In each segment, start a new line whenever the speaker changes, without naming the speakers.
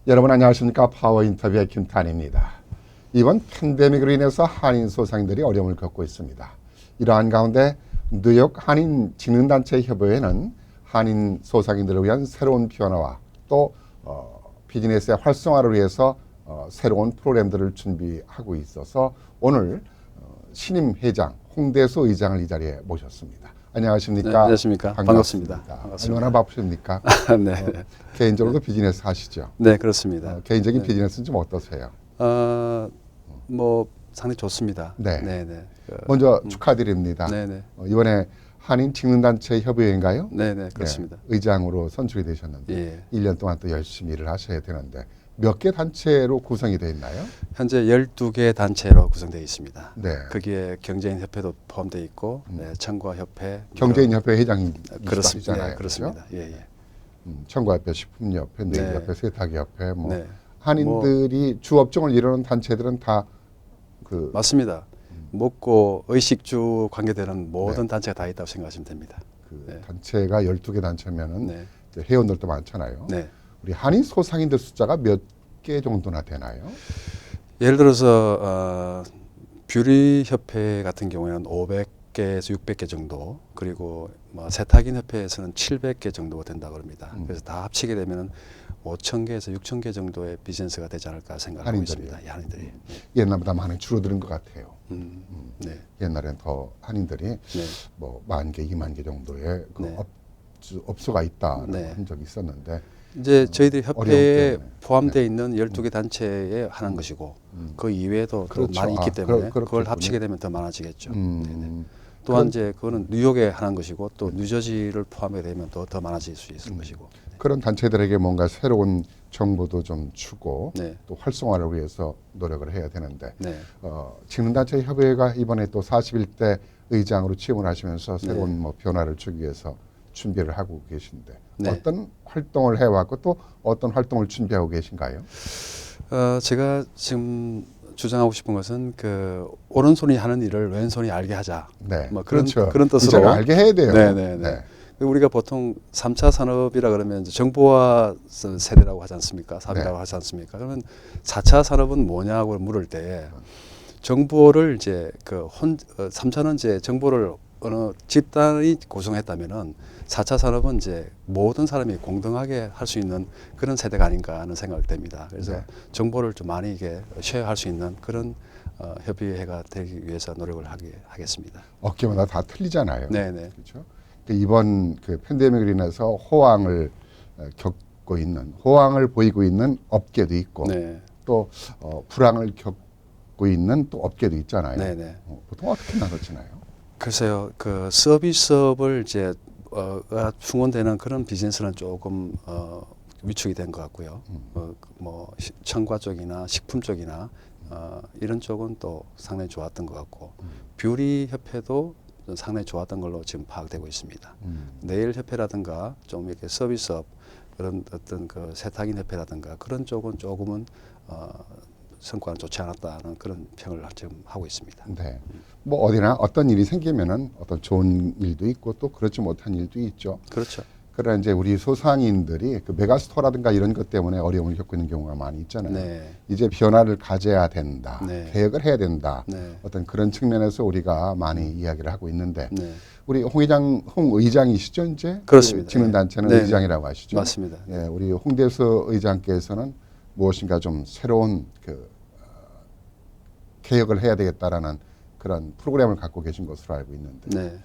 여러분 안녕하십니까? 파워 인터뷰의 김탄입니다. 이번 팬데믹으로 인해서 한인 소상인들이 어려움을 겪고 있습니다. 이러한 가운데 뉴욕 한인 직능단체 협의회는 한인 소상인들을 위한 새로운 변화와 또 비즈니스의 활성화를 위해서 새로운 프로그램들을 준비하고 있어서 오늘 신임 회장 홍대수 의장을 이 자리에 모셨습니다. 안녕하십니까?
네, 안녕하십니까? 반갑습니다.
얼마나 바쁘십니까?
네.
개인적으로도 비즈니스 하시죠?
네, 그렇습니다.
개인적인
네.
비즈니스는 좀 어떠세요?
뭐 상당히 좋습니다.
네.
네, 네.
먼저 축하드립니다.
네, 네.
이번에 한인 직능단체 협의회인가요?
네, 네, 그렇습니다.
네, 의장으로 선출이 되셨는데
예.
1년 동안 또 열심히 일을 하셔야 되는데 몇 개 단체로 구성이 되어 있나요?
현재 12개 단체로 구성되어 있습니다.
네.
거기에 경제인 협회도 포함되어 있고, 네, 청과협회,
경제인협회 회장이
그렇습니다.
하시잖아요.
네, 그렇습니다. 예, 예.
청과협회, 식품협회,
네.
네일협회, 세탁협회, 뭐
네.
한인들이 주업종을 이루는 단체들은 다 그
맞습니다. 먹고 의식주 관계되는 모든
네.
단체가 다 있다고 생각하시면 됩니다. 네.
단체가 12개 단체면은
네.
이제 회원들도 많잖아요.
네.
우리 한인 소상인들 숫자가 몇 개 정도나 되나요?
예를 들어서 뷰리 협회 같은 경우에는 500개에서 600개 정도, 그리고 뭐 세탁인 협회에서는 700개 정도가 된다고 합니다. 그래서 다 합치게 되면은 5,000개에서 6,000개 정도의 비즈니스가 되지 않을까 생각하고
한인들이요?
있습니다. 이 한인들이.
옛날보다 많이 줄어드는 것 같아요.
네.
옛날엔 더 한인들이
네.
뭐 10,000개, 20,000개 정도의 그
네.
업소가 있다는
네.
한 적이 있었는데
이제 저희들이
어려움
협회에
때문에.
포함되어 있는 12개 단체에 하는 것이고, 그 이외에도
그렇죠.
또 많이 있기
아,
때문에
그렇겠군요.
그걸 합치게 되면 더 많아지겠죠.
음,
또한 이제 그거는 뉴욕에 하는 것이고, 또 뉴저지를 포함하게 되면 또 더 많아질 수 있을 것이고.
그런 단체들에게 뭔가 새로운 정보도 좀 주고
네.
또 활성화를 위해서 노력을 해야 되는데
네.
직능단체 협의회가 이번에 또 41대 의장으로 취임을 하시면서 새로운
네.
뭐 변화를 주기 위해서 준비를 하고 계신데
네.
어떤 활동을 해왔고 또 어떤 활동을 준비하고 계신가요?
제가 지금 주장하고 싶은 것은 그 오른손이 하는 일을 왼손이 알게 하자.
네,
뭐 그런
그렇죠.
그런 뜻으로
이제는 알게 해야 돼요.
네네네. 우리가 보통 3차 산업이라 그러면 이제 정보화 세대라고 하지 않습니까? 사업이라고
네.
하지 않습니까? 그러면 4차 산업은 뭐냐고 물을 때 정보를 이제 3차는 이제 정보를 어느 집단이 구성했다면은 4차 산업은 이제 모든 사람이 공정하게 할 수 있는 그런 세대가 아닌가 하는 생각이 듭니다. 그래서
네.
정보를 좀 많이 이게 쉐어할 수 있는 그런 협의회가 되기 위해서 노력을 하겠습니다.
업계마다 다 틀리잖아요.
네네.
그렇죠. 이번 그 팬데믹으로 인해서 호황을 겪고 있는 호황을 보이고 있는 업계도 있고
네.
또 불황을 겪고 있는 또 업계도 있잖아요.
네네.
보통 어떻게 나눠지나요?
글쎄요, 그 서비스업을 이제 충원되는 그런 비즈니스는 조금 위축이 된 것 같고요. 뭐 청과 쪽이나 식품 쪽이나 이런 쪽은 또 상당히 좋았던 것 같고, 뷰리 협회도 상당히 좋았던 걸로 지금 파악되고 있습니다. 네일 협회라든가 좀 이렇게 서비스업 그런 어떤 그 세탁인 협회라든가 그런 쪽은 조금은 성과는 좋지 않았다는 그런 평을 지금 하고 있습니다.
네. 뭐 어디나 어떤 일이 생기면은 어떤 좋은 일도 있고 또 그렇지 못한 일도 있죠.
그렇죠.
그러나 이제 우리 소상인들이 그 메가스토어라든가 이런 것 때문에 어려움을 겪고 있는 경우가 많이 있잖아요.
네.
이제 변화를 가져야 된다.
네.
개혁을 해야 된다.
네.
어떤 그런 측면에서 우리가 많이 이야기를 하고 있는데
네.
우리 홍 의장이시죠, 이제?
그렇습니다.
직능단체는
네.
의장이라고 하시죠?
맞습니다.
예, 우리 홍대수 의장께서는 무엇인가 좀 새로운 개혁을 해야 되겠다라는 그런 프로그램을 갖고 계신 것으로 알고 있는데
네.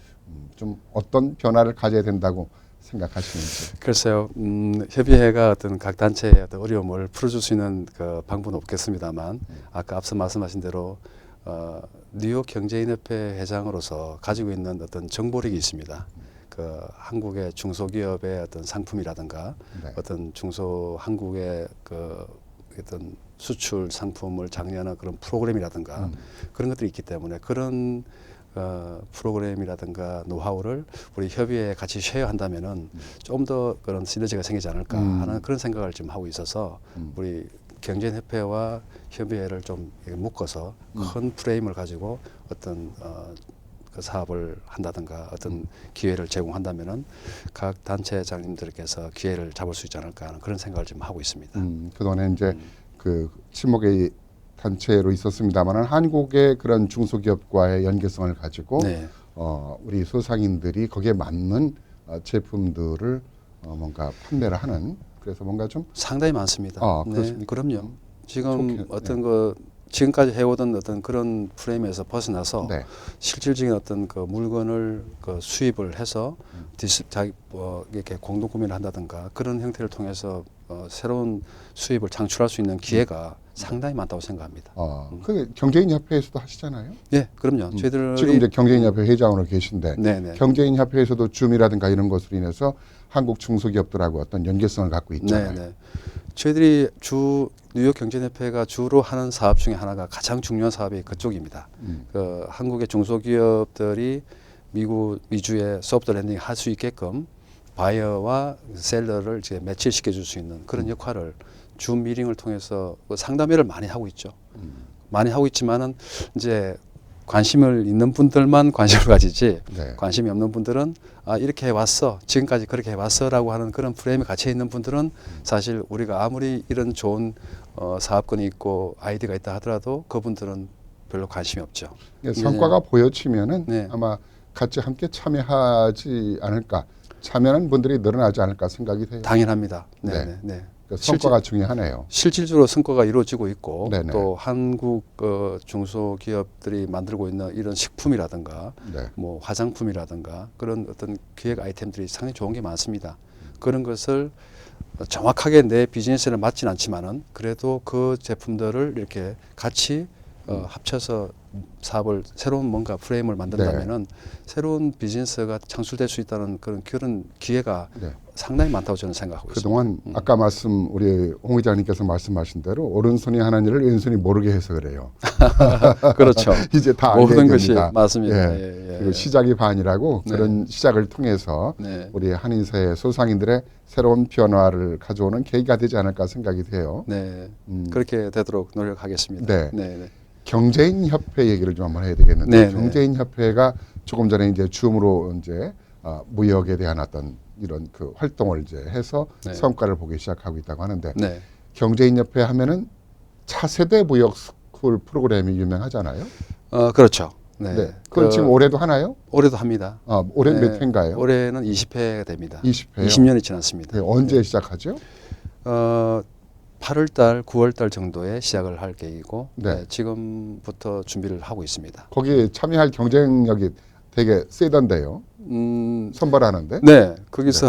좀 어떤 변화를 가져야 된다고 생각하시는지.
글쎄요, 협의회가 어떤 각 단체의 어떤 어려움을 풀어줄 수 있는 그 방법은 없겠습니다만, 아까 앞서 말씀하신 대로 뉴욕 경제인협회 회장으로서 가지고 있는 어떤 정보력이 있습니다. 그 한국의 중소기업의 어떤 상품이라든가
네.
어떤 한국의 그 어떤 수출 상품을 장려하는 그런 프로그램이라든가 그런 것들이 있기 때문에 그런 프로그램이라든가 노하우를 우리 협의회에 같이 쉐어한다면은 좀 더 그런 시너지가 생기지 않을까 하는 그런 생각을 지금 하고 있어서 우리 경제협회와 협의회를 좀 묶어서 큰 프레임을 가지고 어떤 그 사업을 한다든가 어떤 기회를 제공한다면은 각 단체장님들께서 기회를 잡을 수 있지 않을까 하는 그런 생각을 좀 하고 있습니다.
그동안에 이제 그 친목의 단체로 있었습니다만은 한국의 그런 중소기업과의 연계성을 가지고
네.
우리 소상인들이 거기에 맞는 제품들을 뭔가 판매를 하는 그래서 뭔가 좀
상당히 많습니다. 네,
그렇습니까?
그럼요. 지금
좋게,
어떤 그 지금까지 해오던 어떤 그런 프레임에서 벗어나서
네.
실질적인 어떤 그 물건을 그 수입을 해서 자기 이렇게 공동 구매를 한다든가 그런 형태를 통해서 새로운 수입을 창출할 수 있는 기회가 상당히 많다고 생각합니다.
그 경제인협회에서도 하시잖아요.
예, 그럼요. 저희들이
지금 이제 경제인협회 회장으로 계신데
네네.
경제인협회에서도 줌이라든가 이런 것으로 인해서 한국 중소기업들하고 어떤 연계성을 갖고 있잖아요.
네네. 저희들이 뉴욕 경제협회가 주로 하는 사업 중에 하나가 가장 중요한 사업이 그쪽입니다. 그 한국의 중소기업들이 미주에 소프트 랜딩 할 수 있게끔 바이어와 셀러를 이제 매치시켜 줄 수 있는 그런 역할을 줌 미팅을 통해서 상담회를 많이 하고 있죠. 많이 하고 있지만은 이제 관심을 있는 분들만 관심을 가지지
네.
관심이 없는 분들은 이렇게 해왔어 지금까지 그렇게 해왔어라고 하는 그런 프레임에 갇혀 있는 분들은 사실 우리가 아무리 이런 좋은 사업권이 있고 아이디어가 있다 하더라도 그분들은 별로 관심이 없죠.
성과가 보여지면은
네.
아마 같이 함께 참여하지 않을까 참여하는 분들이 늘어나지 않을까 생각이 돼요.
당연합니다.
네.
네. 네.
그러니까 성과가 중요하네요.
실질적으로 성과가 이루어지고 있고
네네.
또 한국 중소기업들이 만들고 있는 이런 식품이라든가
네.
뭐 화장품이라든가 그런 어떤 기획 아이템들이 상당히 좋은 게 많습니다. 그런 것을 정확하게 내 비즈니스에 맞진 않지만은 그래도 그 제품들을 이렇게 같이 합쳐서 사업을 새로운 뭔가 프레임을 만든다면은 새로운 비즈니스가 창출될 수 있다는 그런 기회가
네.
상당히 많다고 저는 생각하고
그동안
있습니다.
아까 우리 홍 회장님께서 말씀하신 대로 오른손이 하는 일을 왼손이 모르게 해서 그래요.
그렇죠.
이제 다 알게
모든 것이
됩니다.
맞습니다.
예.
예, 예.
그리고 시작이 반이라고
네.
그런 시작을 통해서
네.
우리 한인사회 소상인들의 새로운 변화를 가져오는 계기가 되지 않을까 생각이 돼요.
네, 그렇게 되도록 노력하겠습니다.
네.
네, 네.
경제인협회 얘기를 좀 한번 해야 되겠는데
네, 네.
경제인협회가 조금 전에 이제 줌으로 이제 무역에 대한 어떤 이런 그 활동을 이제 해서
네.
성과를 보기 시작하고 있다고 하는데
네.
경제인협회 하면은 차세대 무역 스쿨 프로그램이 유명하잖아요.
그렇죠. 네.
네. 그걸 지금 올해도 하나요?
올해도 합니다.
올해
네.
몇 회인가요?
올해는 20회가 됩니다.
20회요.
20년이 지났습니다.
네, 언제 시작하죠?
8월 달, 9월 달 정도에 시작을 할 계획이고
네.
지금부터 준비를 하고 있습니다.
거기에 참여할 경쟁력이 되게 세던데요. 선발하는데.
네, 거기서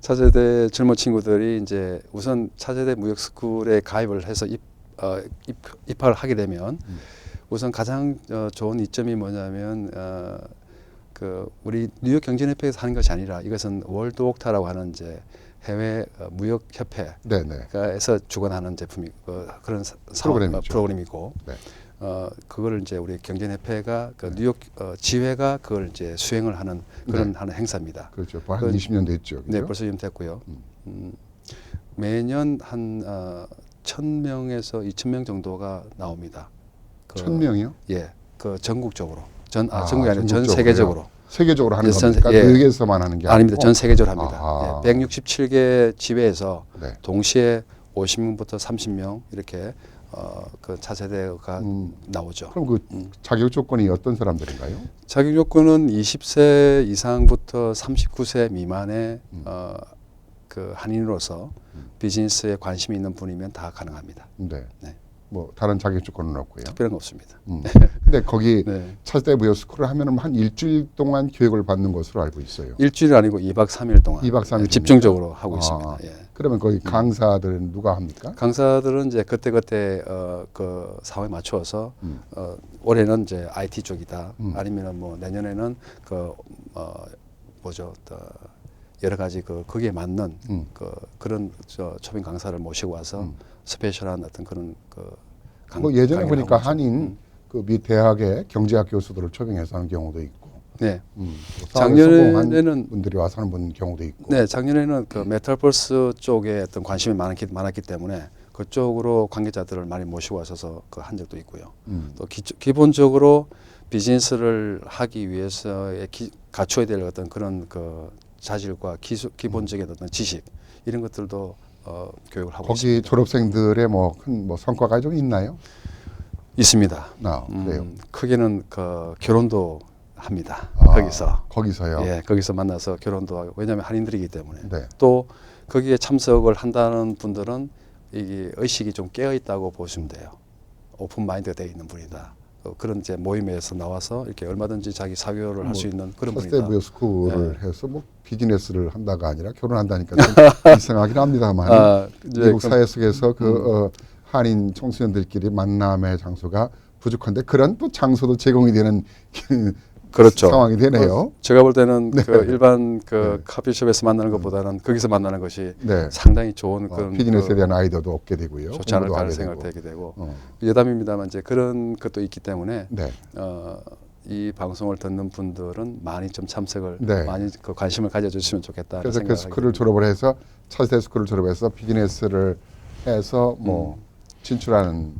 차세대 젊은 친구들이 이제 우선 차세대 무역스쿨에 가입을 해서 입학을 하게 되면 우선 가장 좋은 이점이 뭐냐면 그 우리 뉴욕 경제협회에서 하는 것이 아니라 이것은 월드 옥타라고 하는 이제 해외 무역 협회에서 주관하는 제품이 그런 프로그램이고
네.
그거를 이제 우리 경제협회가 그 뉴욕 지회가 그걸 이제 수행을 하는 그런
네.
하는 행사입니다.
그렇죠. 한 20년 됐죠. 그렇죠?
네, 벌써 좀 됐고요. 매년 한 1,000명에서 2,000명 정도가 나옵니다.
1,000명이요?
예, 그 전국적으로 전국이 아니라 전
전국적으로요?
세계적으로.
세계적으로 하는
예,
겁니까?
예.
뉴욕에서만 하는 게
아닙니다.
아니고?
전 세계적으로 합니다.
아하.
예, 167개 지회에서
네.
동시에 50명부터 30명 이렇게 그 차세대가 나오죠.
그럼 그 자격 조건이 어떤 사람들인가요?
자격 요건은 20세 이상부터 39세 미만의 그 한인으로서 비즈니스에 관심이 있는 분이면 다 가능합니다.
네.
네.
뭐 다른 자격 조건은 없고요.
특별한 거 없습니다.
근데 거기
네.
차세대 무역 스쿨을 하면은 한 일주일 동안 교육을 받는 것으로 알고 있어요.
일주일 아니고 2박 3일 동안
2박 3일
집중적으로 하고 있습니다. 예.
그러면 거기 강사들은 누가 합니까?
강사들은 이제 그때 그 상황에 맞추어서 올해는 이제 IT 쪽이다. 아니면은 뭐 내년에는 여러 가지 거기에 맞는 그런 초빙 강사를 모시고 와서 스페셜한 어떤 그런
뭐 예전에
강의를
보니까
하고 있죠.
한인 그 미 대학의 경제학 교수들을 초빙해서 하는 경우도 있고.
네.
작년에는
작년에는
분들이 와서 하는 경우도 있고.
네, 작년에는 그 메탈버스 쪽에 어떤 관심이 많았기 때문에 그쪽으로 관계자들을 많이 모시고 와서 그 한 적도 있고요. 또 기본적으로 비즈니스를 하기 위해서의 갖춰야 될 어떤 그런 그 자질과 기본적인 어떤 지식 이런 것들도 교육을 하고
거기
있습니다.
졸업생들의 뭐 큰 뭐 성과가 좀 있나요?
있습니다.
그래요.
크게는 그 결혼도 합니다.
아,
거기서.
거기서요.
예, 거기서 만나서 결혼도 하고 왜냐하면 한인들이기 때문에
네.
또 거기에 참석을 한다는 분들은 이게 의식이 좀 깨어 있다고 보시면 돼요. 오픈 마인드가 되어 있는 분이다. 그런 이제 모임에서 나와서 이렇게 얼마든지 자기 사교를 할 수 있는 그런 분이다.
서스테이블 스쿨을
네.
해서 뭐 비즈니스를 한다가 아니라 결혼한다니까 좀 이상하긴 합니다만
이제
미국
그-
사회 속에서 한인 청소년들끼리 만남의 장소가 부족한데 그런 또 장소도 제공이 되는
그렇죠.
상황이 되네요.
제가 볼 때는
네.
그 일반 그
네.
커피숍에서 만나는 것보다는 거기서 만나는 것이
네.
상당히 좋은 그런
비즈니스에 대한 아이디어도 얻게 되고요.
좋지
공부도
않을까 하는
하게
생각이
되고.
들게 되고
어.
여담입니다만 이제 그런 것도 있기 때문에
네.
이 방송을 듣는 분들은 많이 좀 참석을
네.
많이 그 관심을 가져주시면 좋겠다.
그래서 그 스쿨을 졸업을 해서 차세대 스쿨을 졸업해서 비즈니스를 해서 뭐 진출하는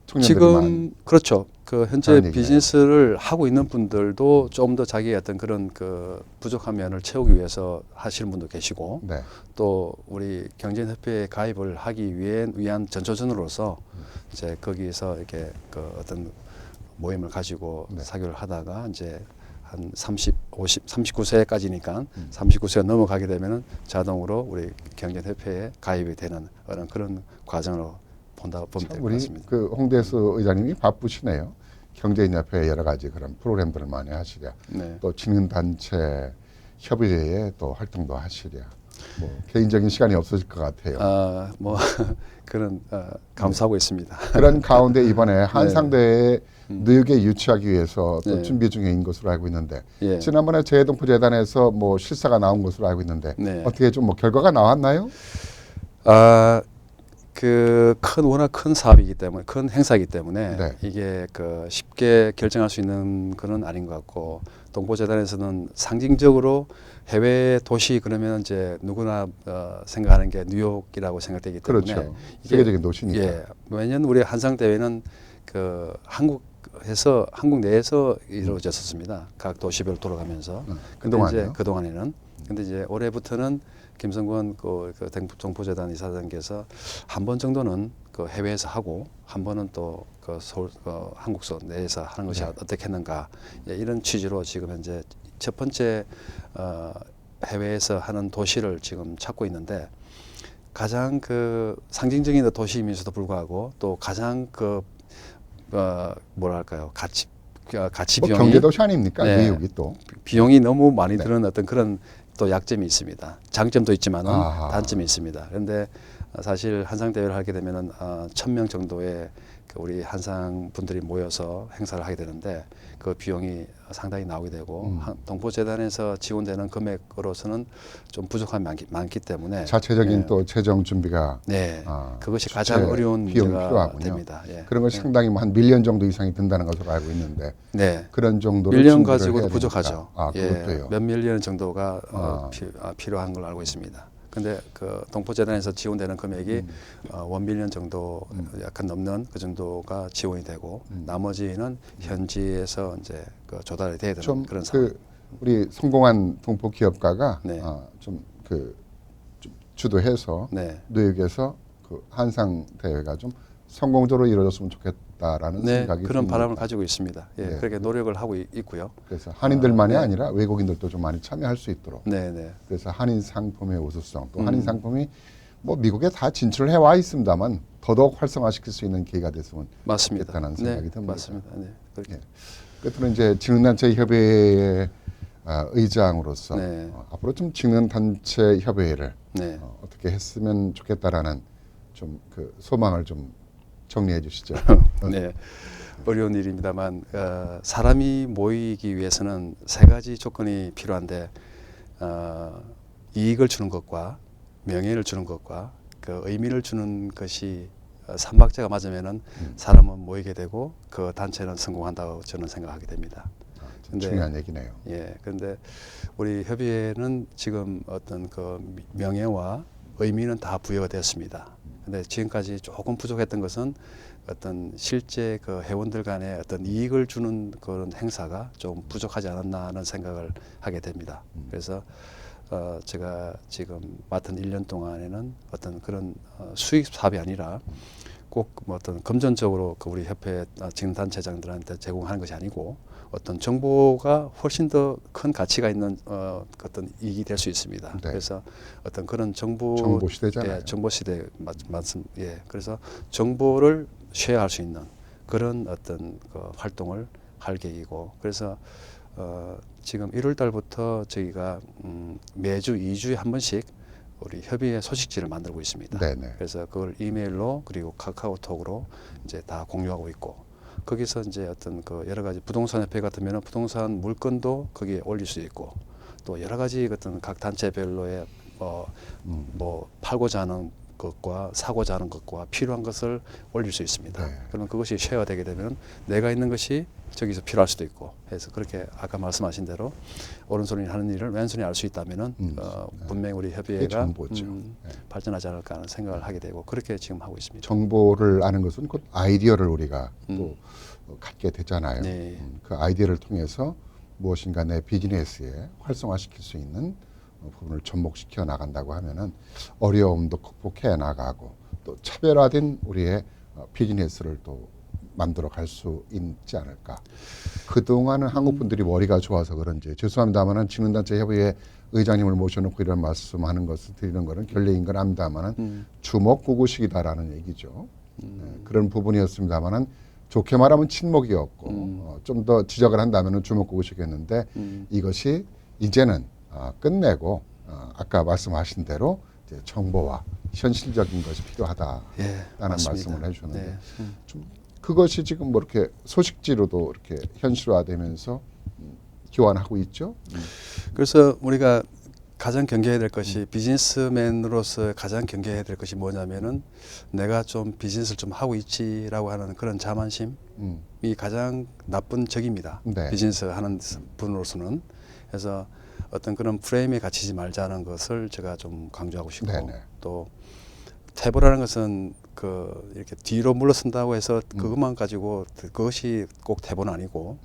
청년들만
지금 그렇죠. 그 현재
그런 얘기네요.
비즈니스를 하고 있는 분들도 좀 더 자기의 어떤 그런 그 부족한 면을 채우기 위해서 하시는 분도 계시고
네.
또 우리 경제협회에 가입을 하기 위한 전초전으로서 이제 거기서 이렇게 그 어떤 모임을 가지고
네.
사교를 하다가 이제 한 39세까지니까 39세가 넘어가게 되면은 자동으로 우리 경제협회에 가입이 되는 그런 과정으로 보면 될 것
우리
같습니다.
그 홍대수 의장님이 바쁘시네요. 경제인협회 여러 가지 그런 프로그램들을 많이 하시랴.
네.
또 진흥단체 협의회에 또 활동도 하시랴. 뭐 개인적인 시간이 없어질 것 같아요.
뭐 그런 감사하고 있습니다.
그런 가운데 이번에 한상대에 뉴욕에 유치하기 위해서 또
네.
준비 중인 것으로 알고 있는데
예.
지난번에 재해동포재단에서 뭐 실사가 나온 것으로 알고 있는데
네.
어떻게 좀 뭐 결과가 나왔나요?
워낙 큰 사업이기 때문에 큰 행사이기 때문에
네.
이게 그 쉽게 결정할 수 있는 그런 아닌 것 같고 동포재단에서는 상징적으로 해외 도시 그러면 이제 누구나 생각하는 게 뉴욕이라고 생각되기 때문에
그렇죠.
이게-
세계적인 도시니까.
예, 왜냐하면 우리 한상 대회는 그 한국 내에서 이루어졌었습니다. 각 도시별로 돌아가면서. 근데
그동안요?
이제 그동안에는 근데 이제 올해부터는 김성권 그 동포재단 이사장께서 한 번 정도는 그 해외에서 하고 한 번은 또 그 서울 한국서 내에서 하는 것이
네.
어떻겠는가 이런 취지로 지금 현재 첫 번째 해외에서 하는 도시를 지금 찾고 있는데 가장 그 상징적인 도시이면서도 불구하고 또 가장 그 뭐랄까요 가치
뭐
비용이
경제도시 아닙니까?
네.
뉴욕이 또.
비용이 너무 많이
네.
드는 어떤 그런 또 약점이 있습니다. 장점도 있지만은
아하.
단점이 있습니다. 그런데 사실 한상 대회를 하게 되면은 1,000명 정도의 그 우리 한상 분들이 모여서 행사를 하게 되는데 그 비용이 상당히 나오게 되고 동포재단에서 지원되는 금액으로서는 좀 부족함이 많기 때문에
자체적인
예.
또 재정 준비가
네,
아,
그것이
주체
가장 어려운
비용이
문제가
필요하군요.
됩니다. 예.
그런 건 상당히 뭐 한 밀리언 정도 이상이 든다는 것으로 알고 있는데
네.
그런 정도를
밀리언
준비를
가지고도
해야
부족하죠.
되니까. 아,
예,
그것도요.
몇 밀리언 정도가
아.
필요한 걸 알고 있습니다. 근데 그 동포재단에서 지원되는 금액이 1밀리언 정도 약간 넘는 그 정도가 지원이 되고 나머지는 현지에서 이제 그 조달이 돼야 되는
좀
그런 상황.
그 우리 성공한 동포 기업가가
네.
좀 주도해서
네.
뉴욕에서 그 한상 대회가 좀 성공적으로 이루어졌으면 좋겠다라는
네,
생각이
그런
듭니다.
바람을 가지고 있습니다. 예,
네.
그렇게 노력을 하고 있고요.
그래서 한인들만이
네.
아니라 외국인들도 좀 많이 참여할 수 있도록.
네, 네.
그래서 한인 상품의 우수성 또 한인 상품이 뭐 미국에 다 진출을 해와 있습니다만 더더욱 활성화시킬 수 있는 기회가 됐으면
맞습니다.
좋겠다는 생각이
네,
듭니다.
맞습니다. 네, 그렇게.
예. 끝으로 이제 직능단체 협의회의 의장으로서
네.
앞으로 좀 직능단체 협의회를
네.
어떻게 했으면 좋겠다라는 좀 그 소망을 좀 정리해 주시죠.
네, 어려운 일입니다만 사람이 모이기 위해서는 세 가지 조건이 필요한데 이익을 주는 것과 명예를 주는 것과 그 의미를 주는 것이 삼박자가 맞으면은 사람은 모이게 되고 그 단체는 성공한다고 저는 생각하게 됩니다.
좀 중요한 얘기네요.
예, 그런데 우리 협의회는 지금 어떤 그 명예와 의미는 다 부여가 되었습니다. 근데 지금까지 조금 부족했던 것은 어떤 실제 그 회원들 간의 어떤 이익을 주는 그런 행사가 좀 부족하지 않았나 하는 생각을 하게 됩니다. 그래서 제가 지금 맡은 1년 동안에는 어떤 그런 수익 사업이 아니라 꼭 뭐 어떤 금전적으로 그 우리 협회 직능 단체장들한테 제공하는 것이 아니고 어떤 정보가 훨씬 더 큰 가치가 있는 어떤 이익이 될 수 있습니다.
네.
그래서 어떤 그런 정보
시대잖아요.
예, 정보 시대 맞습 예. 그래서 정보를 쉐어할 수 있는 그런 어떤 그 활동을 할 계획이고 그래서 지금 1월 달부터 저희가 매주 2주에 한 번씩 우리 협의회 소식지를 만들고 있습니다.
네네.
그래서 그걸 이메일로 그리고 카카오톡으로 이제 다 공유하고 있고 거기서 이제 어떤 그 여러 가지 부동산 협회 같으면 부동산 물건도 거기에 올릴 수 있고 또 여러 가지 어떤 각 단체별로의 뭐 팔고자 하는 것과 사고자 하는 것과 필요한 것을 올릴 수 있습니다.
네.
그러면 그것이 쉐어되게 되면 내가 있는 것이 저기서 필요할 수도 있고 해서 그렇게 아까 말씀하신 대로 오른손이 하는 일을 왼손이 알 수 있다면은 분명히 우리
그게
협의회가
정보죠.
발전하지 않을까 하는 생각을 하게 되고 그렇게 지금 하고 있습니다.
정보를 아는 것은 곧 아이디어를 우리가 또 갖게 되잖아요.
네.
그 아이디어를 통해서 무엇인가 내 비즈니스에 활성화시킬 수 있는 부분을 접목시켜 나간다고 하면은 어려움도 극복해 나가고 또 차별화된 우리의 비즈니스를 또 만들어 갈 수 있지 않을까. 그동안은 한국 분들이 머리가 좋아서 그런지 죄송합니다만은 직능단체 협의회 의장님을 모셔놓고 이런 말씀하는 것을 드리는 거는 결례인 건 압니다만은 주먹구구식이다라는 얘기죠. 그런 부분이었습니다만은 좋게 말하면 친목이었고 좀 더 지적을 한다면은 주먹구구식이었는데 이것이 이제는 끝내고 아까 말씀하신 대로 이제 정보와 현실적인 것이 필요하다라는
예, 맞습니다.
말씀을 해주셨는데
네.
좀 그것이 지금 뭐 이렇게 소식지로도 이렇게 현실화되면서 교환하고 있죠.
그래서 우리가 가장 경계해야 될 것이 비즈니스맨으로서 가장 경계해야 될 것이 뭐냐면은 내가 좀 비즈니스를 좀 하고 있지라고 하는 그런 자만심이 가장 나쁜 적입니다.
네.
비즈니스 하는 분으로서는 그래서 어떤 그런 프레임에 갇히지 말자는 것을 제가 좀 강조하고 싶고
네네.
또 태보라는 것은 그 이렇게 뒤로 물러선다고 해서 그것만 가지고 그것이 꼭 태보는 아니고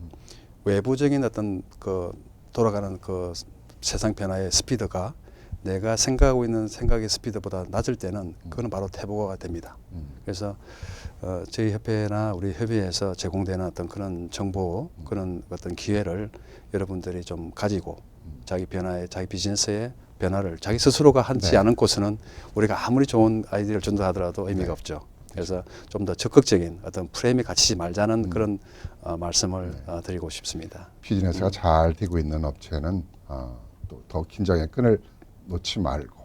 외부적인 어떤 그 돌아가는 그 세상 변화의 스피드가 내가 생각하고 있는 생각의 스피드보다 낮을 때는 그거는 바로 태보가 됩니다. 그래서 저희 협회나 우리 협의회에서 제공되는 어떤 그런 정보 그런 어떤 기회를 여러분들이 좀 가지고 자기 변화에 자기 비즈니스의 변화를 자기 스스로가 하지
네.
않고서는 우리가 아무리 좋은 아이디어를 준다 하더라도 의미가
네.
없죠. 그래서 좀 더 적극적인 어떤 프레임에 갇히지 말자는 그런 말씀을 드리고 싶습니다.
비즈니스가 잘 되고 있는 업체는 또 더 긴장의 끈을 놓지 말고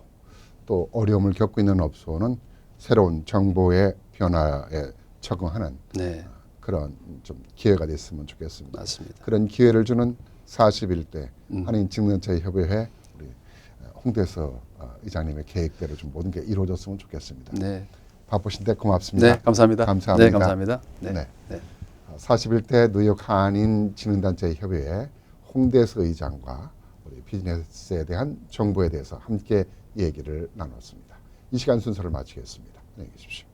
또 어려움을 겪고 있는 업소는 새로운 정보의 변화에 적응하는
네,
그런 좀 기회가 됐으면 좋겠습니다.
맞습니다.
그런 기회를 주는 41대 한인 직능단체 협의회 우리 홍대서 의장님의 계획대로 좀 모든 게 이루어졌으면 좋겠습니다.
네,
바쁘신데 고맙습니다.
네, 감사합니다.
감사합니다.
네, 감사합니다. 네,
네.
네.
41대 뉴욕 한인 직능단체 협의회 홍대서 의장과 우리 비즈니스에 대한 정보에 대해서 함께 얘기를 나눴습니다. 이 시간 순서를 마치겠습니다. 안녕히 계십시오.